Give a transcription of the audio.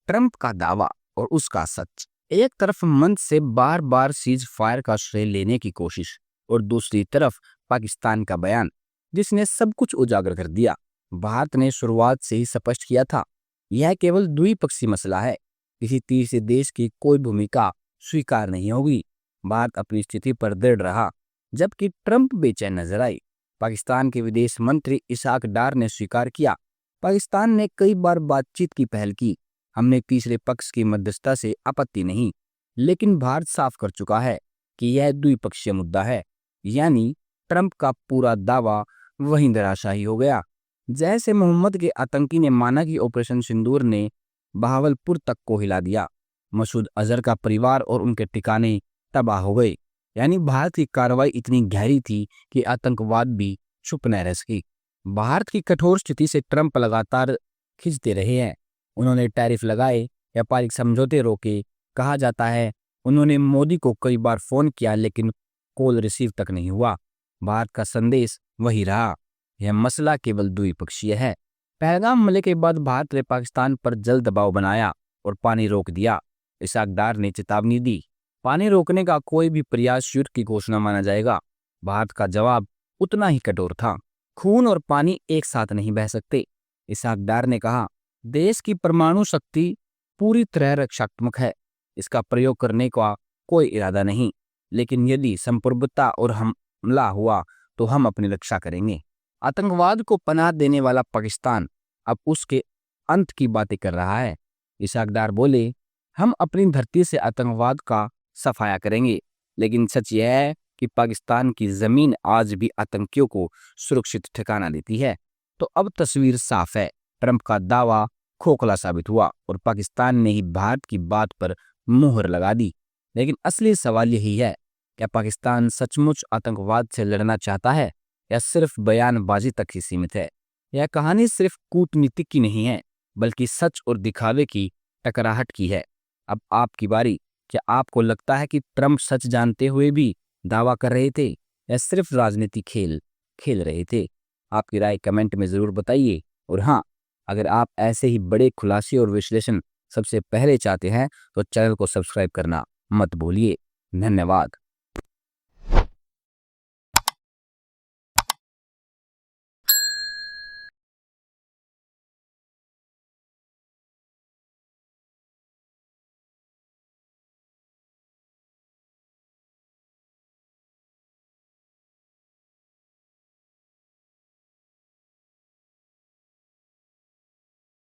Trump का दावा और उसका सच। एक तरफ मंच से बार बार सीज फायर का श्रेय लेने की कोशिश और दूसरी तरफ पाकिस्तान का बयान जिसने सब कुछ उजागर कर दिया। भारत ने शुरुआत से ही स्पष्ट किया था, यह केवल द्विपक्षीय मसला है, किसी तीसरे देश की कोई भूमिका स्वीकार नहीं होगी। भारत अपनी स्थिति पर दृढ़ रहा, जबकि ट्रंप बेचैन नजर आई। पाकिस्तान के विदेश मंत्री इसहाक डार ने स्वीकार किया, पाकिस्तान ने कई बार बातचीत की पहल की, हमने तीसरे पक्ष की मध्यस्थता से आपत्ति नहीं, लेकिन भारत साफ कर चुका है कि यह द्विपक्षीय मुद्दा है। यानी ट्रंप का पूरा दावा वहीं धराशायी हो गया। जैसे मोहम्मद के आतंकी ने माना कि ऑपरेशन सिंदूर ने बहावलपुर तक को हिला दिया, मसूद अजहर का परिवार और उनके ठिकाने तबाह हो गए। यानी भारत की कार्रवाई इतनी गहरी थी कि आतंकवाद भी चुप न रह सकी। भारत की कठोर स्थिति से ट्रंप लगातार खिंचते रहे हैं। उन्होंने टैरिफ लगाए, व्यापारिक समझौते रोके। कहा जाता है उन्होंने मोदी को कई बार फोन किया लेकिन कॉल रिसीव तक नहीं हुआ। भारत का संदेश वही रहा, यह मसला केवल द्विपक्षीय है। पहलगाम हमले के बाद भारत ने पाकिस्तान पर जल दबाव बनाया और पानी रोक दिया। इसहाक डार ने चेतावनी दी, पानी रोकने का कोई भी प्रयास युद्ध की घोषणा माना जाएगा। भारत का जवाब उतना ही कठोर था, खून और पानी एक साथ नहीं बह सकते। इसहाक डार ने कहा, देश की परमाणु शक्ति पूरी तरह रक्षात्मक है, इसका प्रयोग करने का कोई इरादा नहीं, लेकिन यदि संप्रभुता और हमला हुआ तो हम अपनी रक्षा करेंगे। आतंकवाद को पनाह देने वाला पाकिस्तान अब उसके अंत की बातें कर रहा है। इसहाक डार बोले, हम अपनी धरती से आतंकवाद का सफाया करेंगे, लेकिन सच यह है कि पाकिस्तान की जमीन आज भी आतंकियों को सुरक्षित ठिकाना देती है। तो अब तस्वीर साफ है, ट्रंप का दावा खोखला साबित हुआ और पाकिस्तान ने ही भारत की बात पर मुहर लगा दी। लेकिन असली सवाल यही है, क्या पाकिस्तान सचमुच आतंकवाद से लड़ना चाहता है या सिर्फ बयानबाजी तक ही सीमित है? यह कहानी सिर्फ कूटनीति की नहीं है, बल्कि सच और दिखावे की टकराहट की है। अब आपकी बारी, क्या आपको लगता है कि ट्रंप सच जानते हुए भी दावा कर रहे थे या सिर्फ राजनीति खेल खेल रहे थे? आपकी राय कमेंट में जरूर बताइए। और हाँ, अगर आप ऐसे ही बड़े खुलासे और विश्लेषण सबसे पहले चाहते हैं तो चैनल को सब्सक्राइब करना मत भूलिए। धन्यवाद।